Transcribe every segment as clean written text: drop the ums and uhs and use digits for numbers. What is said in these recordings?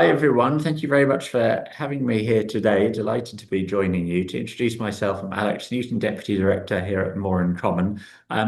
Hi everyone, thank you very much for having me here today. Delighted to be joining you. To introduce myself, I'm Alex Newton, Deputy Director here at More in Common.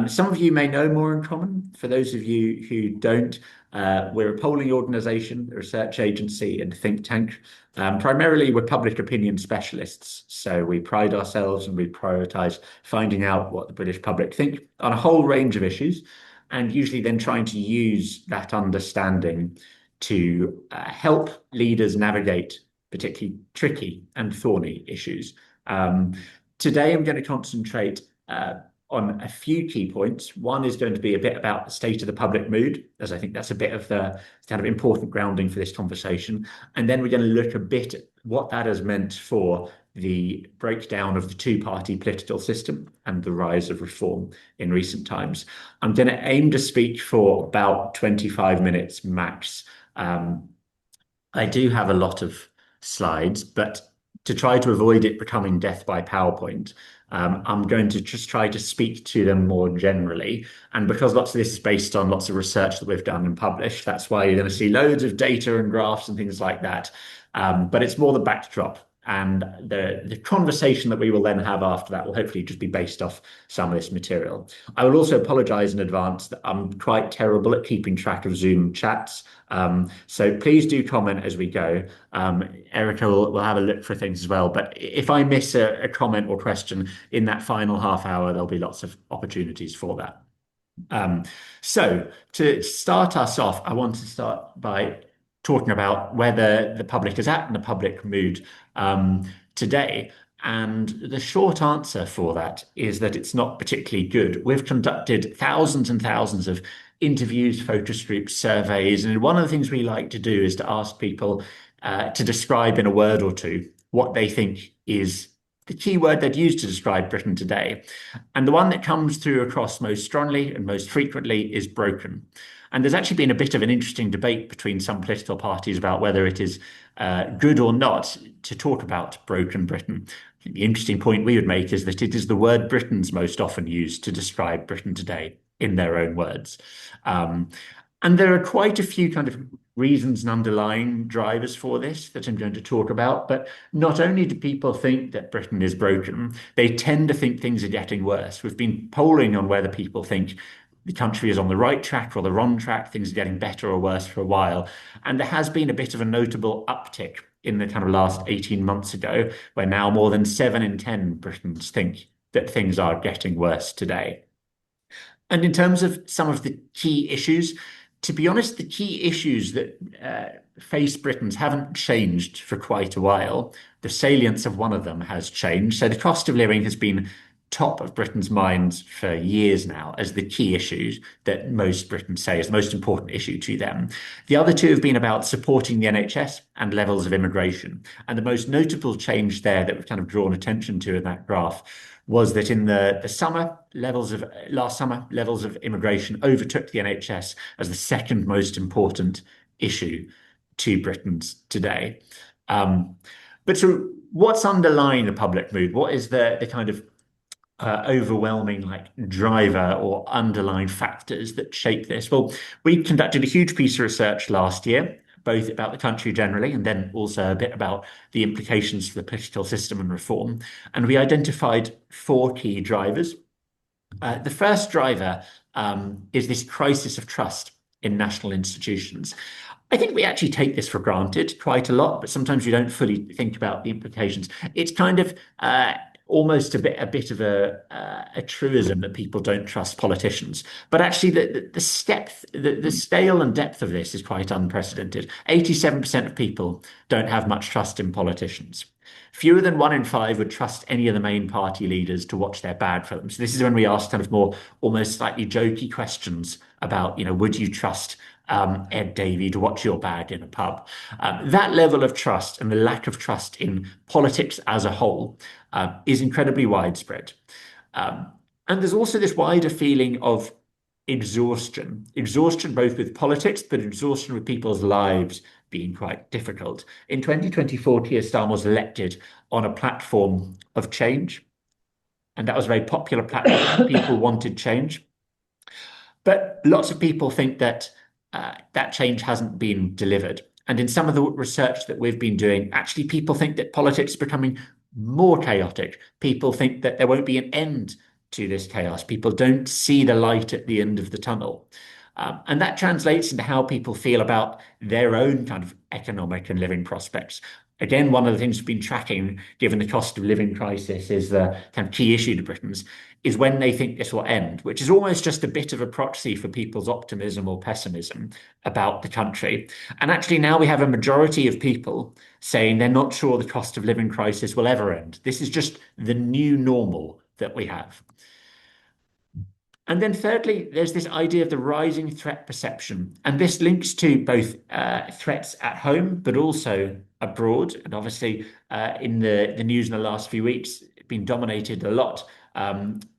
Some of you may know More in Common. For those of you who don't, we're a polling organisation, a research agency and a think tank. Primarily, we're public opinion specialists. So we pride ourselves and we prioritise finding out what the British public think on a whole range of issues, and usually then trying to use that understanding to help leaders navigate particularly tricky and thorny issues. Um, Today, I'm going to concentrate on a few key points. One is going to be a bit about the state of the public mood, as I think that's a bit of the kind of important grounding for this conversation. And then we're going to look a bit at what that has meant for the breakdown of the two-party political system and the rise of reform in recent times. I'm going to aim to speak for about 25 minutes max. I do have a lot of slides, but to try to avoid it becoming death by PowerPoint, I'm going to just try to speak to them more generally. And because lots of this is based on lots of research that we've done and published, that's why you're going to see loads of data and graphs and things like that. But it's more the backdrop. And the conversation that we will then have after that will hopefully just be based off some of this material. I will also apologize in advance that I'm quite terrible at keeping track of Zoom chats. So please do comment as we go. Erica will have a look for things as well. But if I miss a comment or question in that final half hour, there'll be lots of opportunities for that. So to start us off, I want to start by talking about where the public is at and the public mood today. And the short answer for that is that it's not particularly good. We've conducted thousands and thousands of interviews, focus groups, surveys, and one of the things we like to do is to ask people to describe in a word or two what they think is the key word they'd use to describe Britain today. And the one that comes through across most strongly and most frequently is broken. And there's actually been a bit of an interesting debate between some political parties about whether it is good or not to talk about broken Britain. The interesting point we would make is that it is the word Britain's most often used to describe Britain today in their own words. And there are quite a few kind of reasons and underlying drivers for this that I'm going to talk about. But not only do people think that Britain is broken, they tend to think things are getting worse. We've been polling on whether people think the country is on the right track or the wrong track, things are getting better or worse for a while. And there has been a bit of a notable uptick in the kind of last 18 months ago, where now more than 7 in 10 Britons think that things are getting worse today. And in terms of some of the key issues, to be honest, the key issues that face Britons haven't changed for quite a while. The salience of one of them has changed. So the cost of living has been top of Britain's minds for years now as the key issues that most Britons say is the most important issue to them. The other two have been about supporting the NHS and levels of immigration. And the most notable change there that we've kind of drawn attention to in that graph was that in the summer, last summer, levels of immigration overtook the NHS as the second most important issue to Britons today. But so what's underlying the public mood? What is the kind of overwhelming driver or underlying factors that shape this? Well, we conducted a huge piece of research last year, both about the country generally and then also a bit about the implications for the political system and reform. And we identified 4 key drivers. The first driver is this crisis of trust in national institutions. I think we actually take this for granted quite a lot, but sometimes we don't fully think about the implications. It's kind of almost a bit of a truism that people don't trust politicians. But actually, the scale and depth of this is quite unprecedented. 87% of people don't have much trust in politicians. Fewer than 1 in 5 would trust any of the main party leaders to watch their bag for them. So this is when we ask kind of more almost slightly jokey questions about, would you trust Ed Davey to watch your bag in a pub? That level of trust and the lack of trust in politics as a whole is incredibly widespread. And there's also this wider feeling of exhaustion both with politics, but exhaustion with people's lives being quite difficult. In 2024, Keir Starmer was elected on a platform of change, and that was a very popular platform. People wanted change. But lots of people think that that change hasn't been delivered. And in some of the research that we've been doing, actually, people think that politics is becoming more chaotic. People think that there won't be an end to this chaos. People don't see the light at the end of the tunnel. And that translates into how people feel about their own kind of economic and living prospects. Again, one of the things we've been tracking, given the cost of living crisis, is the kind of key issue to Britons, is when they think this will end, which is almost just a bit of a proxy for people's optimism or pessimism about the country. And actually, now we have a majority of people saying they're not sure the cost of living crisis will ever end. This is just the new normal that we have. And then thirdly, there's this idea of the rising threat perception. And this links to both threats at home, but also abroad. And obviously, in the news in the last few weeks, it's been dominated a lot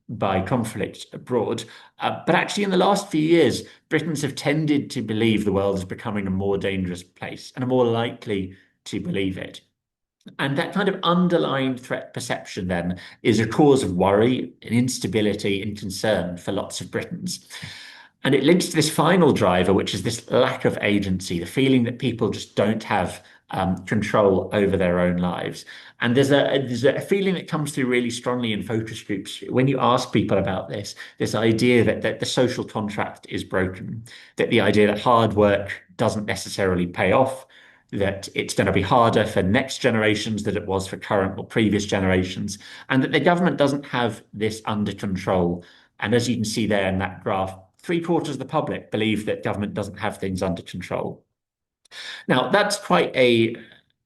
by conflict abroad. But actually, in the last few years, Britons have tended to believe the world is becoming a more dangerous place and are more likely to believe it. And that kind of underlying threat perception then is a cause of worry and instability and concern for lots of Britons. And it links to this final driver, which is this lack of agency, the feeling that people just don't have control over their own lives. And there's a feeling that comes through really strongly in focus groups when you ask people about this idea that the social contract is broken, that the idea that hard work doesn't necessarily pay off, that it's going to be harder for next generations than it was for current or previous generations, and that the government doesn't have this under control. And as you can see there in that graph, three-quarters of the public believe that government doesn't have things under control. Now, that's quite a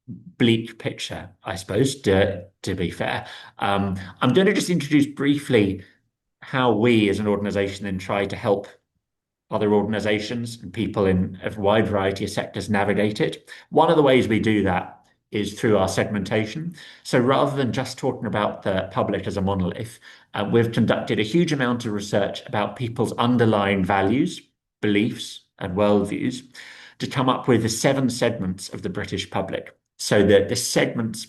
bleak picture, I suppose, to be fair. I'm going to just introduce briefly how we as an organization then try to help other organizations and people in a wide variety of sectors navigate it. One of the ways we do that is through our segmentation. So rather than just talking about the public as a monolith, we've conducted a huge amount of research about people's underlying values, beliefs, and worldviews to come up with the 7 segments of the British public. So that the segments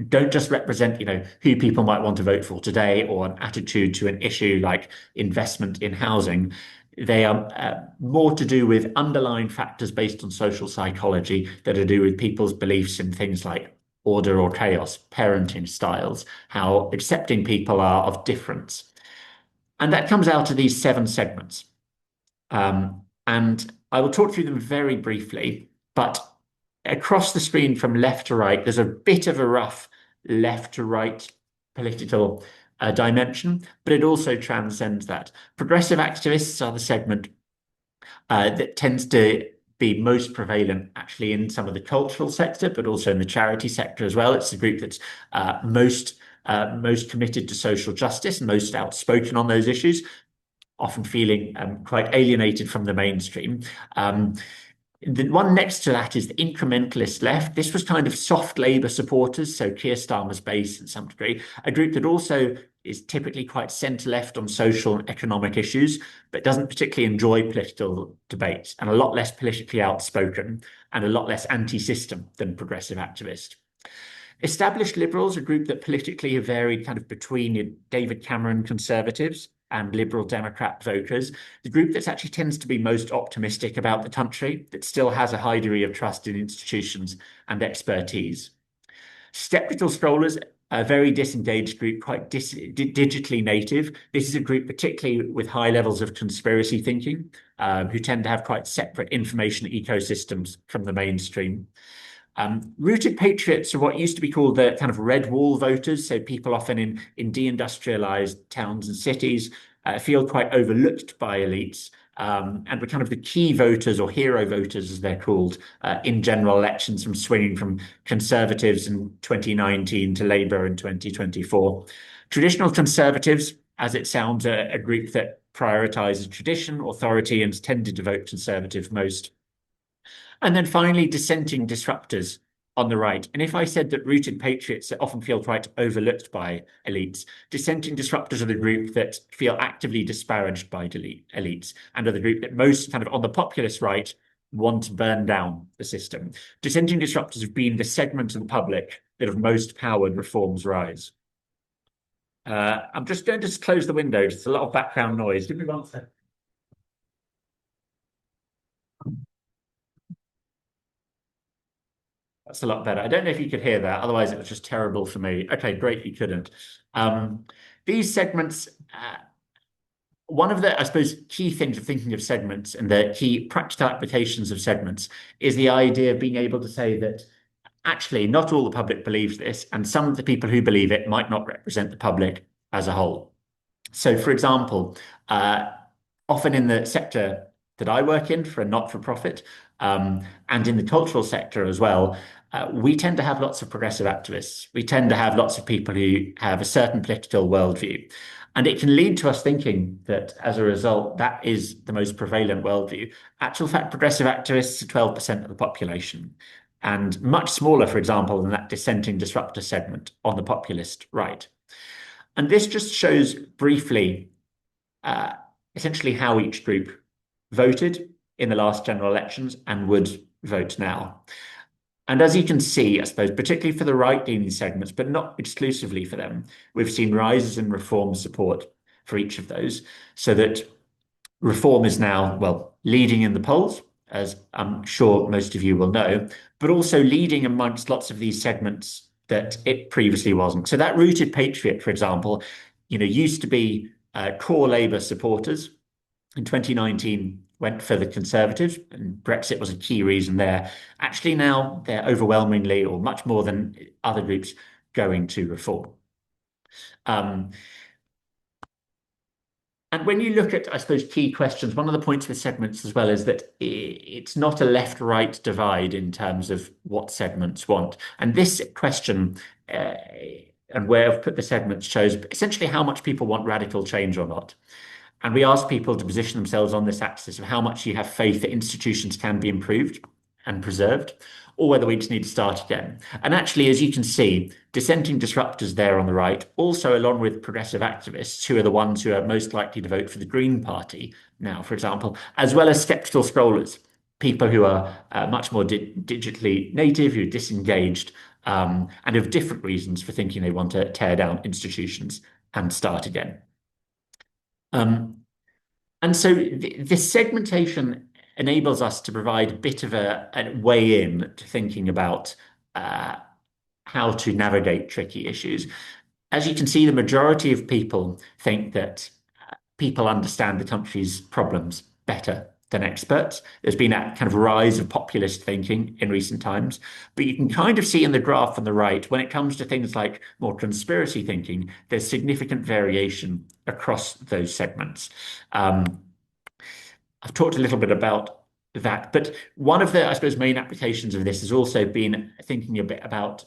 don't just represent, who people might want to vote for today or an attitude to an issue like investment in housing. They are more to do with underlying factors based on social psychology that are to do with people's beliefs in things like order or chaos, parenting styles, how accepting people are of difference. And that comes out of these 7 segments. And I will talk through them very briefly, but across the screen from left to right, there's a bit of a rough left to right political dimension, but it also transcends that. Progressive activists are the segment that tends to be most prevalent actually in some of the cultural sector, but also in the charity sector as well. It's the group that's most committed to social justice and most outspoken on those issues, often feeling quite alienated from the mainstream. The one next to that is the incrementalist left. This was kind of soft Labour supporters, so Keir Starmer's base in some degree, a group that also is typically quite centre-left on social and economic issues, but doesn't particularly enjoy political debates and a lot less politically outspoken and a lot less anti-system than progressive activists. Established Liberals, a group that politically have varied kind of between David Cameron Conservatives and Liberal Democrat voters, the group that actually tends to be most optimistic about the country, that still has a high degree of trust in institutions and expertise. Skeptical Strollers, a very disengaged group, quite digitally native. This is a group particularly with high levels of conspiracy thinking, who tend to have quite separate information ecosystems from the mainstream. Rooted patriots are what used to be called the kind of red wall voters, so people often in deindustrialized towns and cities feel quite overlooked by elites, and were kind of the key voters or hero voters, as they're called, in general elections, from swinging from Conservatives in 2019 to Labour in 2024. Traditional Conservatives, as it sounds, a group that prioritises tradition, authority, and has tended to vote Conservative most. And then finally, dissenting disruptors on the right. And if I said that rooted patriots often feel quite overlooked by elites, dissenting disruptors are the group that feel actively disparaged by elites and are the group that most kind of on the populist right want to burn down the system. Dissenting disruptors have been the segment of the public that have most powered reforms rise. I'm just going to close the window. Just a lot of background noise. Give me 1 second. That's a lot better. I don't know if you could hear that. Otherwise, it was just terrible for me. Okay, great, you couldn't. Um, these segments, one of the, I suppose, key things of thinking of segments and the key practical applications of segments is the idea of being able to say that actually not all the public believes this, and some of the people who believe it might not represent the public as a whole. So, for example, uh, often in the sector that I work in for a not-for-profit, and in the cultural sector as well, we tend to have lots of progressive activists. We tend to have lots of people who have a certain political worldview. And it can lead to us thinking that as a result, that is the most prevalent worldview. Actual fact, progressive activists are 12% of the population, and much smaller, for example, than that dissenting disruptor segment on the populist right. And this just shows briefly, uh, essentially how each group voted in the last general elections and would vote now. And as you can see, I suppose, particularly for the right-leaning segments, but not exclusively for them, we've seen rises in reform support for each of those, so that reform is now, well, leading in the polls, as I'm sure most of you will know, but also leading amongst lots of these segments that it previously wasn't. So that rooted patriot, for example, used to be core Labour supporters. In 2019, went for the Conservatives, and Brexit was a key reason there. Actually, now they're overwhelmingly, or much more than other groups, going to reform. Um, And when you look at, I suppose, key questions, one of the points with segments as well is that it's not a left-right divide in terms of what segments want. And this question and where I've put the segments shows essentially how much people want radical change or not. And we ask people to position themselves on this axis of how much you have faith that institutions can be improved and preserved, or whether we just need to start again. And actually, as you can see, dissenting disruptors there on the right, also along with progressive activists, who are the ones who are most likely to vote for the Green Party now, for example, as well as skeptical scrollers, people who are much more digitally native, who are disengaged, and have different reasons for thinking they want to tear down institutions and start again. And so this segmentation enables us to provide a bit of a way in to thinking about uh, how to navigate tricky issues. As you can see, the majority of people think that people understand the country's problems better than experts. There's been a kind of rise of populist thinking in recent times, but you can kind of see in the graph on the right, when it comes to things like more conspiracy thinking, there's significant variation across those segments. I've talked a little bit about that, but one of the, I suppose, main applications of this has also been thinking a bit about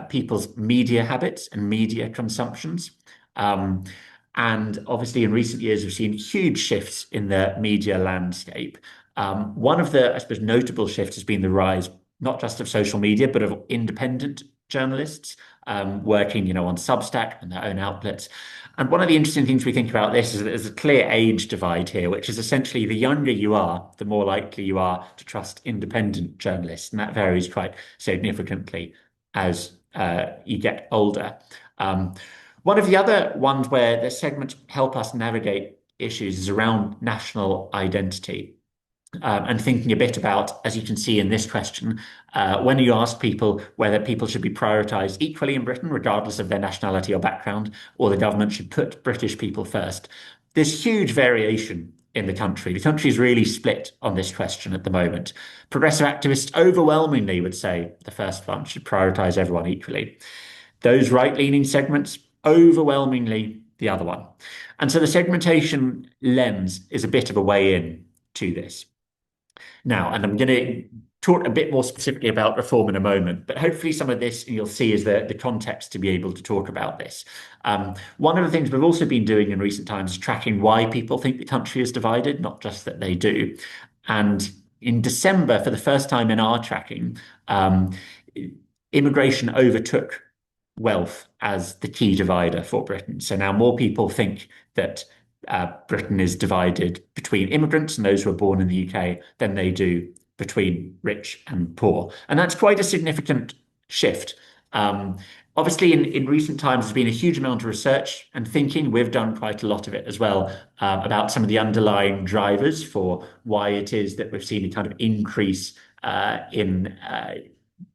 people's media habits and media consumptions. Um, and obviously, in recent years, we've seen huge shifts in the media landscape. One of the, I suppose, notable shifts has been the rise, not just of social media, but of independent journalists working, on Substack and their own outlets. And one of the interesting things we think about this is that there's a clear age divide here, which is essentially the younger you are, the more likely you are to trust independent journalists. And that varies quite significantly as you get older. One of the other ones where the segments help us navigate issues is around national identity. And thinking a bit about, as you can see in this question, when you ask people whether people should be prioritised equally in Britain, regardless of their nationality or background, or the government should put British people first, there's huge variation in the country. The country is really split on this question at the moment. Progressive activists overwhelmingly would say the first one should prioritise everyone equally. Those right-leaning segments, overwhelmingly the other one. And so the segmentation lens is a bit of a way in to this. Now, and I'm going to talk a bit more specifically about reform in a moment, but hopefully some of this you'll see is the context to be able to talk about this. One of the things we've also been doing in recent times is tracking why people think the country is divided, not just that they do. And in December, for the first time in our tracking, immigration overtook wealth as the key divider for Britain. So now more people think that Britain is divided between immigrants and those who are born in the UK than they do between rich and poor. And that's quite a significant shift. Obviously, in recent times, there's been a huge amount of research and thinking. We've done quite a lot of it as well about some of the underlying drivers for why it is that we've seen a kind of increase in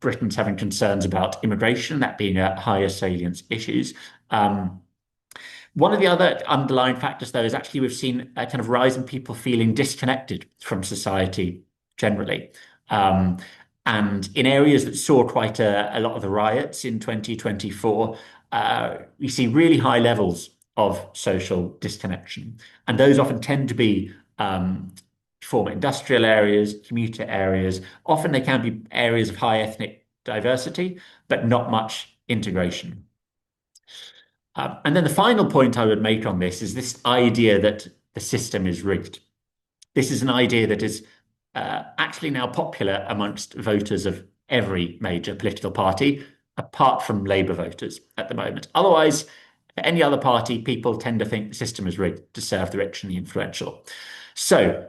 Britain's having concerns about immigration, that being a higher salience issues. Um, One of the other underlying factors, though, is actually we've seen a kind of rise in people feeling disconnected from society generally. Um, and in areas that saw quite a lot of the riots in 2024, we see really high levels of social disconnection. And those often tend to be former industrial areas, commuter areas. Often they can be areas of high ethnic diversity, but not much integration. And then the final point I would make on this is this idea that the system is rigged. This is an idea that is actually now popular amongst voters of every major political party, apart from Labour voters at the moment. Otherwise, for any other party, people tend to think the system is rigged to serve the rich and the influential. So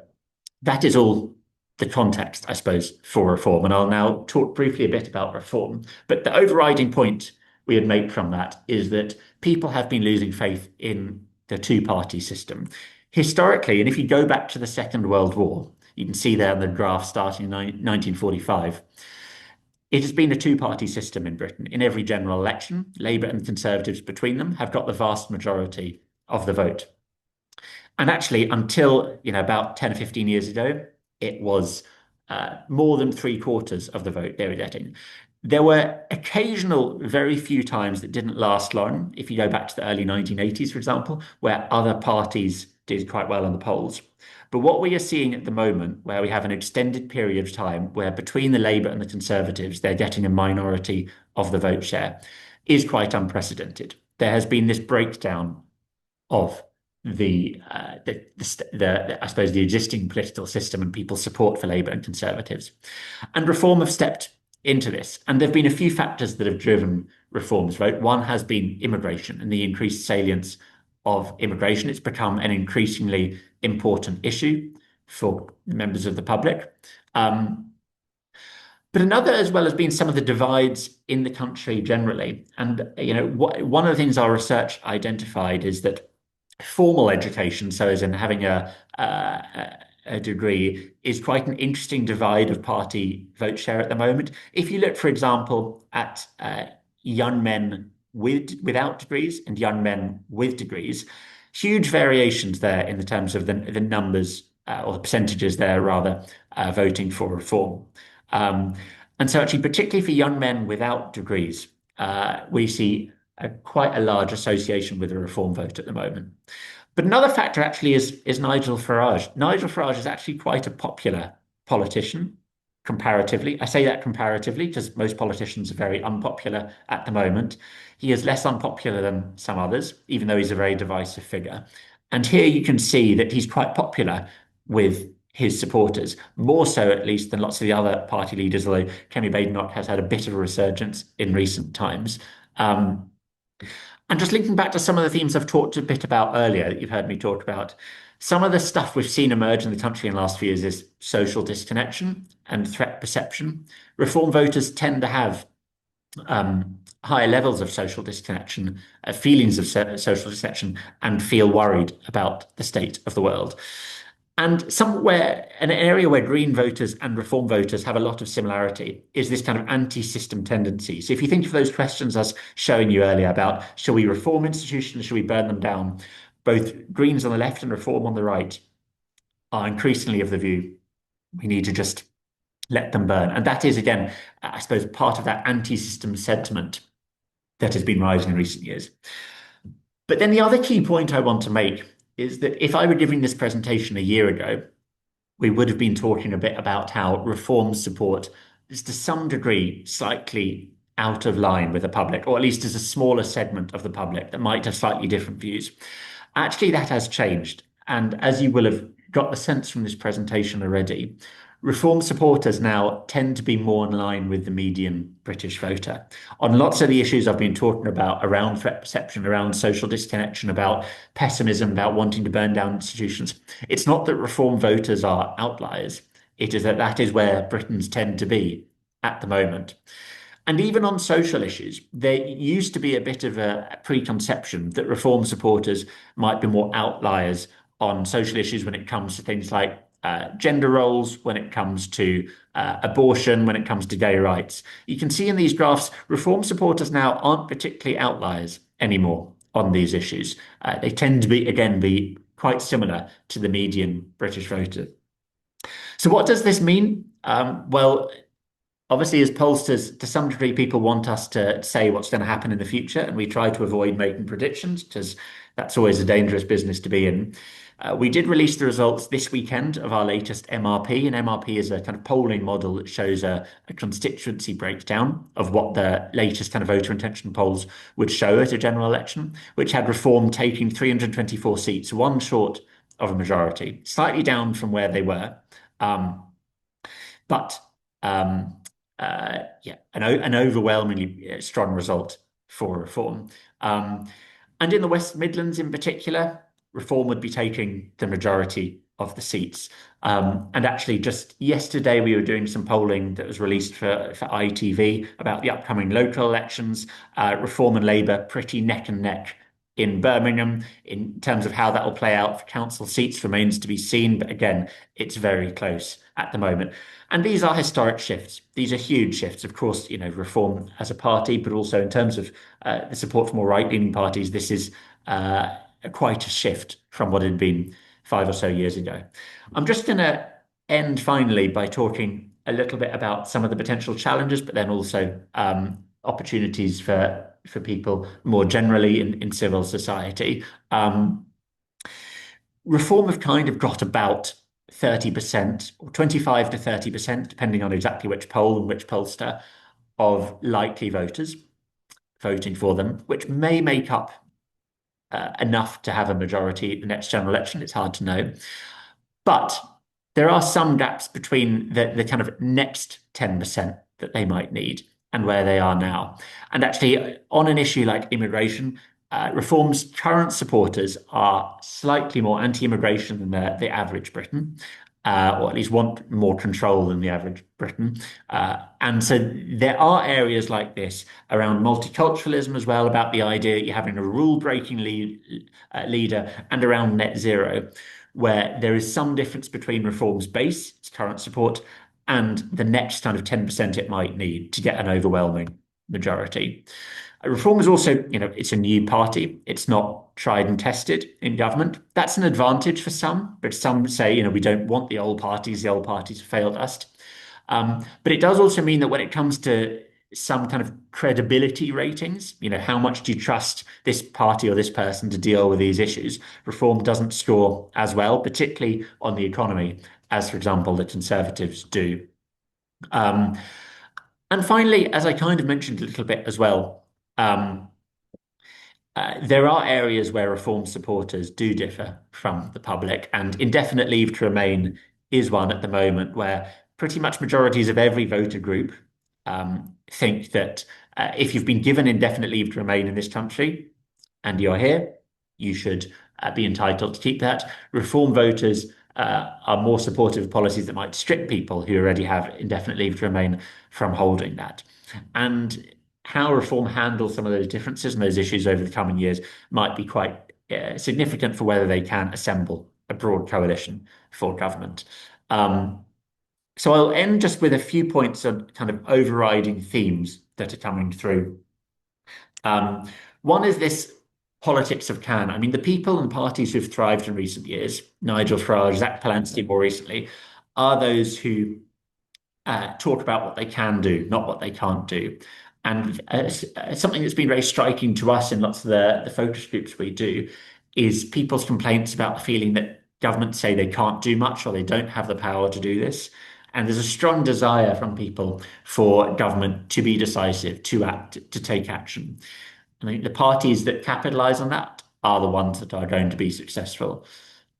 that is all the context, I suppose, for reform. And I'll now talk briefly a bit about reform. But the overriding point we would make from that is that people have been losing faith in the two-party system. Historically, and if you go back to the Second World War, you can see there in the graph starting in 1945, it has been a two-party system in Britain. In every general election, Labour and Conservatives between them have got the vast majority of the vote. And actually, until about 10 or 15 years ago, it was more than three-quarters of the vote they were getting. There were occasional, very few times that didn't last long. If you go back to the early 1980s, for example, where other parties did quite well in the polls. But what we are seeing at the moment, where we have an extended period of time where between the Labour and the Conservatives, they're getting a minority of the vote share, is quite unprecedented. There has been this breakdown of I suppose the existing political system and people's support for Labour and Conservatives. And Reform have stepped into this. And there have been a few factors that have driven reforms, right? One has been immigration and the increased salience of immigration. It's become an increasingly important issue for members of the public. But another, as well, has been some of the divides in the country generally. And one of the things our research identified is that formal education, so as in having a degree, is quite an interesting divide of party vote share at the moment. If you look, for example, at young men without degrees and young men with degrees, huge variations there in the terms of the numbers or the percentages there, rather, voting for reform. And so actually, particularly for young men without degrees, we see quite a large association with the reform vote at the moment. But another factor actually is Nigel Farage. Nigel Farage is actually quite a popular politician comparatively. I say that comparatively because most politicians are very unpopular at the moment. He is less unpopular than some others, even though he's a very divisive figure. And here you can see that he's quite popular with his supporters, more so at least than lots of the other party leaders, although Kemi Badenoch has had a bit of a resurgence in recent times. And just linking back to some of the themes I've talked a bit about earlier that you've heard me talk about, some of the stuff we've seen emerge in the country in the last few years is social disconnection and threat perception. Reform voters tend to have higher levels of social disconnection, feelings of social disconnection, and feel worried about the state of the world. And somewhere, an area where Green voters and Reform voters have a lot of similarity is this kind of anti-system tendency. So if you think of those questions I was showing you earlier about, shall we reform institutions, shall we burn them down? Both Greens on the left and Reform on the right are increasingly of the view we need to just let them burn. And that is, again, I suppose, part of that anti-system sentiment that has been rising in recent years. But then the other key point I want to make is that if I were giving this presentation a year ago, we would have been talking a bit about how reform support is to some degree slightly out of line with the public, or at least as a smaller segment of the public that might have slightly different views. Actually, that has changed. And as you will have got the sense from this presentation already, reform supporters now tend to be more in line with the median British voter. On lots of the issues I've been talking about around threat perception, around social disconnection, about pessimism, about wanting to burn down institutions, it's not that reform voters are outliers. It is that that is where Britons tend to be at the moment. And even on social issues, there used to be a bit of a preconception that reform supporters might be more outliers on social issues when it comes to things like gender roles, when it comes to abortion, when it comes to gay rights. You can see in these graphs, reform supporters now aren't particularly outliers anymore on these issues. They tend to be quite similar to the median British voter. So what does this mean? Well, obviously, as pollsters, to some degree, people want us to say what's going to happen in the future, and we try to avoid making predictions because that's always a dangerous business to be in. We did release the results this weekend of our latest MRP, and MRP is a kind of polling model that shows a constituency breakdown of what the latest kind of voter intention polls would show at a general election, which had Reform taking 324 seats, one short of a majority, slightly down from where they were. Um, but yeah, an overwhelmingly strong result for Reform. Um, and in the West Midlands in particular, Reform would be taking the majority of the seats. And actually, just yesterday, we were doing some polling that was released for ITV about the upcoming local elections. Reform and Labour pretty neck and neck in Birmingham. In terms of how that will play out for council seats remains to be seen. But again, it's very close at the moment. And these are historic shifts. These are huge shifts. Of course, Reform as a party, but also in terms of the support for more right-leaning parties, this is quite a shift from what had been 5 or so years ago. I'm just going to end finally by talking a little bit about some of the potential challenges, but then also opportunities for people more generally in civil society. Reform have kind of got about 30% or 25 to 30%, depending on exactly which poll and which pollster, of likely voters voting for them, which may make up enough to have a majority at the next general election. It's hard to know. But there are some gaps between the kind of next 10% that they might need and where they are now. And actually, on an issue like immigration, Reform's current supporters are slightly more anti-immigration than the average Briton, or at least want more control than the average Briton. And so there are areas like this around multiculturalism as well, about the idea that you're having a rule-breaking leader, and around net zero, where there is some difference between Reform's base, its current support, and the next kind of 10% it might need to get an overwhelming majority. Reform is also, it's a new party. It's not tried and tested in government. That's an advantage for some, but some say, we don't want the old parties. The old parties failed us. But it does also mean that when it comes to some kind of credibility ratings, how much do you trust this party or this person to deal with these issues? Reform doesn't score as well, particularly on the economy, as, for example, the Conservatives do. And finally, as I kind of mentioned a little bit as well, there are areas where Reform supporters do differ from the public, and indefinite leave to remain is one at the moment where pretty much majorities of every voter group think that if you've been given indefinite leave to remain in this country and you're here, you should be entitled to keep that. Reform voters are more supportive of policies that might strip people who already have indefinite leave to remain from holding that. And how Reform handles some of those differences and those issues over the coming years might be quite significant for whether they can assemble a broad coalition for government. So I'll end just with a few points of kind of overriding themes that are coming through. One is this politics of can. I mean, the people and parties who've thrived in recent years, Nigel Farage, Zach Palancy more recently, are those who talk about what they can do, not what they can't do. And something that's been very striking to us in lots of the focus groups we do is people's complaints about the feeling that governments say they can't do much or they don't have the power to do this. And there's a strong desire from people for government to be decisive, to act, to take action. I think the parties that capitalize on that are the ones that are going to be successful.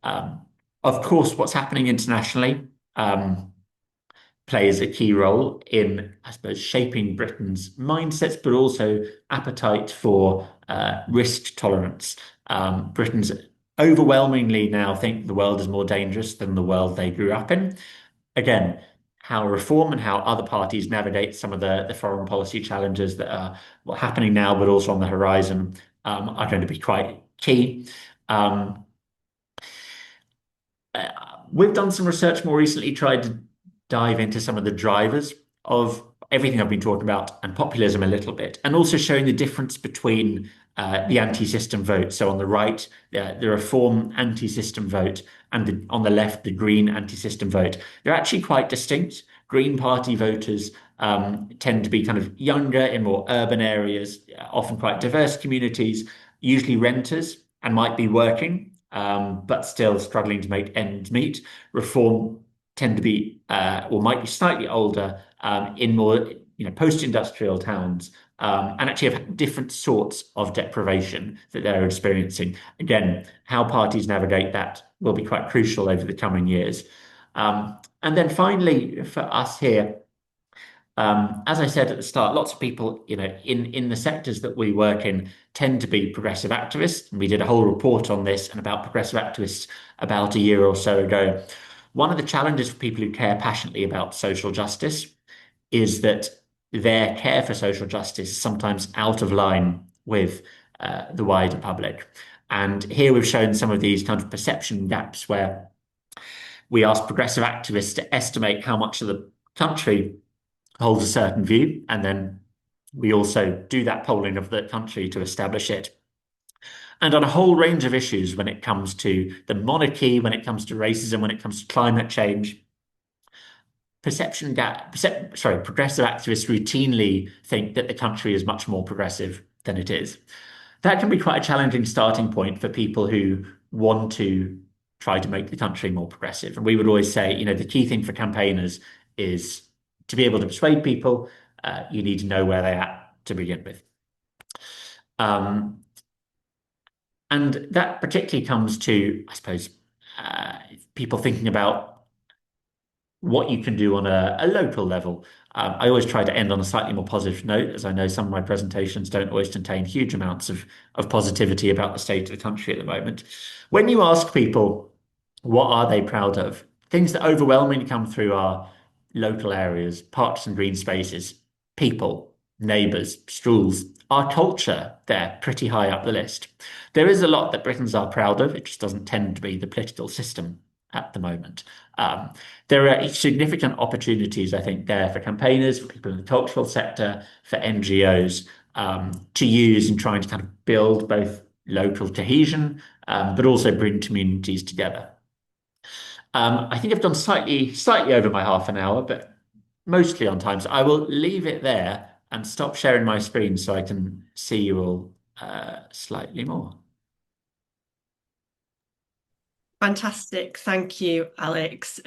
Of course, what's happening internationally plays a key role in, I suppose, shaping Britain's mindsets, but also appetite for risk tolerance. Britons overwhelmingly now think the world is more dangerous than the world they grew up in. Again, how Reform and how other parties navigate some of the foreign policy challenges that are happening now, but also on the horizon, are going to be quite key. We've done some research more recently, tried to dive into some of the drivers of everything I've been talking about and populism a little bit, and also showing the difference between the anti-system vote. So on the right, the Reform anti-system vote, and on the left, the Green anti-system vote. They're actually quite distinct. Green Party voters tend to be kind of younger in more urban areas, often quite diverse communities, usually renters and might be working, but still struggling to make ends meet. Reform tend to be, or might be slightly older, in more, post-industrial towns, and actually have different sorts of deprivation that they're experiencing. Again, how parties navigate that will be quite crucial over the coming years. And then finally, for us here, as I said at the start, lots of people, in the sectors that we work in tend to be progressive activists. And we did a whole report on this and about progressive activists about a year or so ago. One of the challenges for people who care passionately about social justice is that their care for social justice is sometimes out of line with the wider public. And here we've shown some of these kind of perception gaps where we ask progressive activists to estimate how much of the country holds a certain view, and then we also do that polling of the country to establish it. And on a whole range of issues, when it comes to the monarchy, when it comes to racism, when it comes to climate change, progressive activists routinely think that the country is much more progressive than it is. That can be quite a challenging starting point for people who want to try to make the country more progressive. And we would always say, the key thing for campaigners is to be able to persuade people, you need to know where they're at to begin with. And that particularly comes to, I suppose, people thinking about what you can do on a local level. I always try to end on a slightly more positive note, as I know some of my presentations don't always contain huge amounts of positivity about the state of the country at the moment. When you ask people, what are they proud of? Things that overwhelmingly come through are local areas, parks and green spaces, people, neighbours, schools, our culture, they're pretty high up the list. There is a lot that Britons are proud of. It just doesn't tend to be the political system at the moment. Um, there are significant opportunities, I think, there for campaigners, for people in the cultural sector, for NGOs, to use in trying to kind of build both local cohesion, but also bring communities together. I think I've gone slightly over my half an hour, but mostly on time. So I will leave it there and stop sharing my screen so I can see you all slightly more. Fantastic. Thank you, Alex.